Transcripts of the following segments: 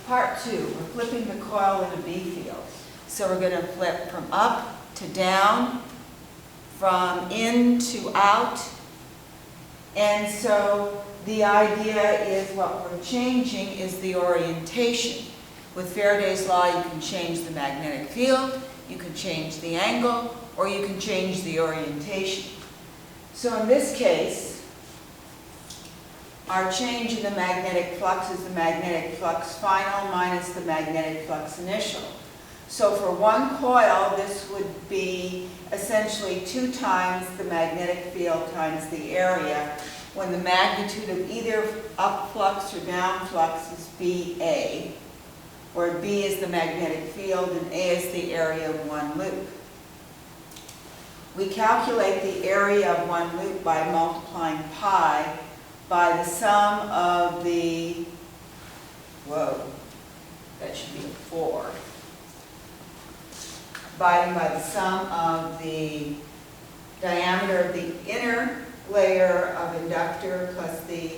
Part 2, we're flipping the coil in a B field. So we're going to flip from up to down, from in to out. And so the idea is what we're changing is the orientation. With Faraday's law, you can change the magnetic field, you can change the angle, or you can change the orientation. So in this case, our change in the magnetic flux is the magnetic flux final minus the magnetic flux initial. So for one coil, this would be essentially 2 times the magnetic field times the area, when the magnitude of either up flux or down flux is BA, where B is the magnetic field and A is the area of one loop. We calculate the area of one loop by multiplying pi by the sum of the, that should be a 4, dividing by the sum of the diameter of the inner layer of inductor plus the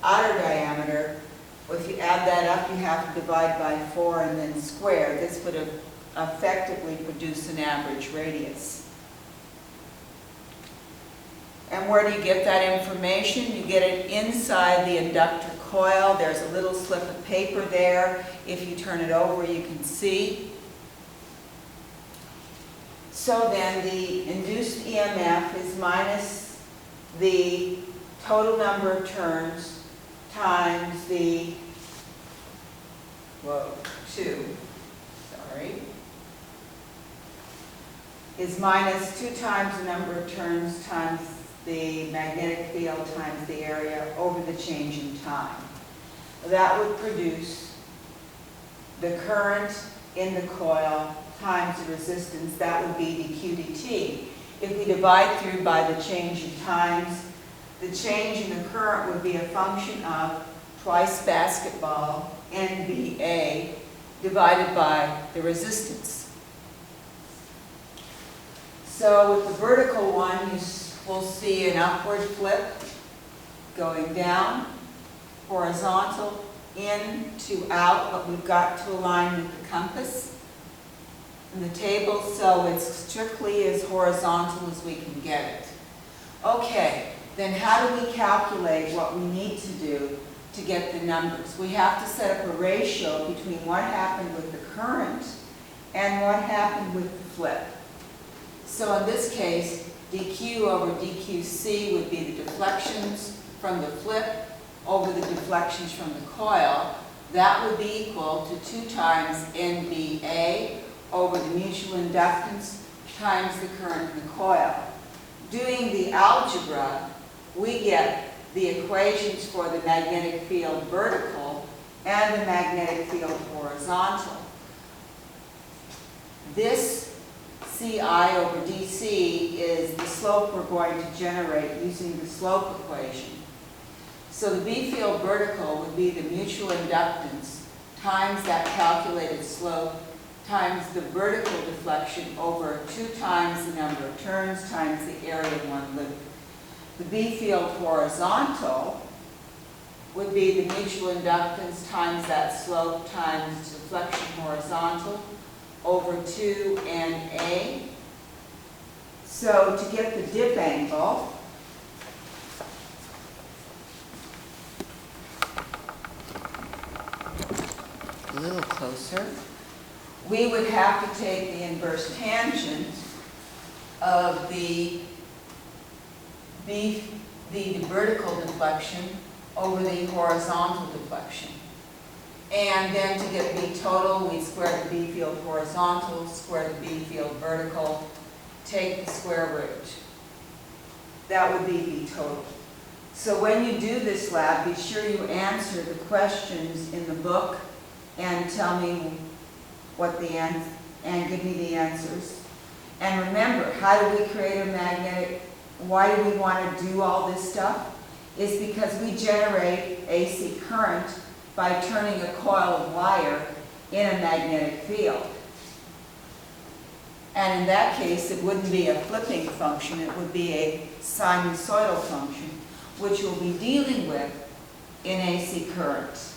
outer diameter. Well, if you add that up, you have to divide by 4 and then square. This would effectively produce an average radius. And where do you get that information? You get it inside the inductor coil. There's a little slip of paper there. If you turn it over, you can see. So then the induced EMF is minus the total number of turns times the, 2, is minus 2 times the number of turns times the magnetic field times the area over the change in time. That would produce the current in the coil times the resistance. That would be dq dt. If we divide through by the change in times, the change in the current would be a function of twice basketball, NBA, divided by the resistance. So with the vertical one, we'll see an upward flip going down, horizontal, in to out, but we've got to align with the compass in the table, so it's strictly as horizontal as we can get it. Okay, then how do we calculate what we need to do to get the numbers? We have to set up a ratio between what happened with the current and what happened with the flip. So in this case, dq over dqc would be the deflections from the flip over the deflections from the coil. That would be equal to 2 times NBA over the mutual inductance times the current in the coil. Doing the algebra, we get the equations for the magnetic field vertical and the magnetic field horizontal. This Ci over dc is the slope we're going to generate using the slope equation. So the B field vertical would be the mutual inductance times that calculated slope times the vertical deflection over 2 times the number of turns times the area of one loop. The B field horizontal would be the mutual inductance times that slope times deflection horizontal over 2 NA. So to get the dip angle, a little closer, we would have to take the inverse tangent of the vertical deflection over the horizontal deflection. And then to get B total, we square the B field horizontal, square the B field vertical, take the square root. That would be B total. So when you do this lab, be sure you answer the questions in the book and tell me what the answer, and give me the answers. And remember, how do we create a magnetic, why do we want to do all this stuff? It's because we generate AC current by turning a coil of wire in a magnetic field. And in that case, it wouldn't be a flipping function, it would be a sinusoidal function, which we'll be dealing with in AC current.